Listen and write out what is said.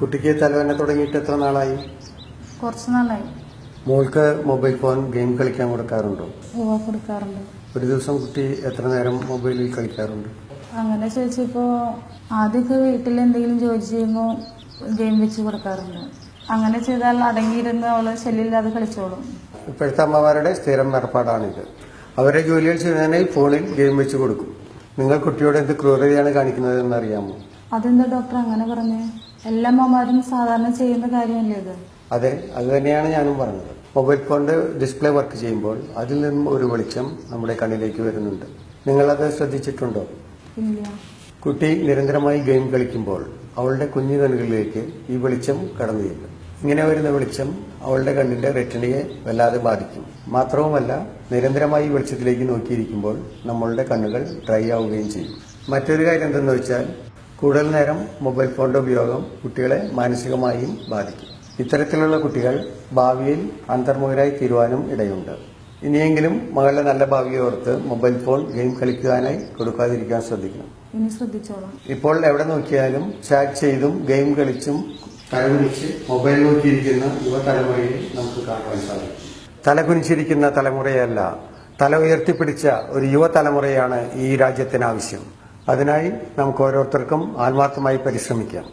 കുട്ടിക്ക് തലവേദന തുടങ്ങിയിട്ട് എത്ര നാളായി? കുറച്ച് നാളായി. മോൾക്ക് മൊബൈൽ ഫോൺ ഗെയിം കളിക്കാൻ കൊടുക്കാറുണ്ടോ? കൊടുക്കാറുണ്ട്. ഒരു ദിവസം കുട്ടി എത്ര നേരം മൊബൈലിൽ കളിക്കാറുണ്ട്? അങ്ങനെ ചോദിച്ചപ്പോൾ ആദ്യമൊക്കെ വീട്ടിൽ എന്തെങ്കിലും ജോലി ചെയ്യുമ്പോൾ ഗെയിം വെച്ച് കൊടുക്കാറുണ്ട്. അങ്ങനെ ചെയ്താൽ അടങ്ങിയിരുന്ന് അവള് ശല്യമില്ലാതെ കളിച്ചോളും. ഇപ്പോഴത്തെ അമ്മമാരുടെ സ്ഥിരം ഏർപ്പാടാണിത്. അവരെ ജോലികൾ ചെയ്യുന്നതിനായി ഫോണിൽ ഗെയിം വെച്ച് കൊടുക്കും. നിങ്ങൾ കുട്ടിയോട് എന്ത് ക്രൂരതയാണ് കാണിക്കുന്നതെന്ന് അറിയാമോ? അതെന്താ ഡോക്ടർ അങ്ങനെ പറഞ്ഞേ? എല്ലാ അമ്മമാരും സാധാരണ ചെയ്യുന്ന കാര്യമല്ലേ ഇത്? അതെ, അത് തന്നെയാണ് ഞാനും പറഞ്ഞത്. മൊബൈൽ ഫോണിന്റെ ഡിസ്പ്ലേ വർക്ക് ചെയ്യുമ്പോൾ അതിൽ നിന്നും ഒരു വെളിച്ചം നമ്മുടെ കണ്ണിലേക്ക് വരുന്നുണ്ട്. നിങ്ങളത് ശ്രദ്ധിച്ചിട്ടുണ്ടോ? ഇല്ല. കുട്ടി നിരന്തരമായി ഗെയിം കളിക്കുമ്പോൾ അവളുടെ കുഞ്ഞു കണ്ണുകളിലേക്ക് ഈ വെളിച്ചം കടന്നു ചെല്ലും. ഇങ്ങനെ വരുന്ന വെളിച്ചം അവളുടെ കണ്ണിന്റെ റെറ്റിനയെ വല്ലാതെ ബാധിക്കും. മാത്രവുമല്ല, നിരന്തരമായി വെളിച്ചത്തിലേക്ക് നോക്കിയിരിക്കുമ്പോൾ നമ്മളുടെ കണ്ണുകൾ ഡ്രൈ ആവുകയും ചെയ്യും. മറ്റൊരു കാര്യം എന്തെന്ന് വെച്ചാൽ, കൂടുതൽ നേരം മൊബൈൽ ഫോണിന്റെ ഉപയോഗം കുട്ടികളെ മാനസികമായും ബാധിക്കും. ഇത്തരത്തിലുള്ള കുട്ടികൾ ഭാവിയിൽ അന്തർമുഖരായി തീരുവാനും ഇടയുണ്ട്. ഇനിയെങ്കിലും മകളുടെ നല്ല ഭാവിയെ ഓർത്ത് മൊബൈൽ ഫോൺ ഗെയിം കളിക്കാനായി കൊടുക്കാതിരിക്കാൻ ശ്രദ്ധിക്കണം. ഇനി ശ്രദ്ധിച്ചോളാം. ഇപ്പോൾ എവിടെ നോക്കിയാലും ചാറ്റ് ചെയ്തും ഗെയിം കളിച്ചും തലകുനിച്ച് മൊബൈൽ നോക്കിയിരിക്കുന്ന യുവതലമുറയെ നമുക്ക് കാണുവാൻ സാധിക്കും. തലകുനിച്ചിരിക്കുന്ന തലമുറയല്ല, തല ഉയർത്തിപ്പിടിച്ച ഒരു യുവതലമുറയാണ് ഈ രാജ്യത്തിന് ആവശ്യം. അതിനായി നമുക്ക് ഓരോരുത്തർക്കും ആത്മാർത്ഥമായി പരിശ്രമിക്കാം.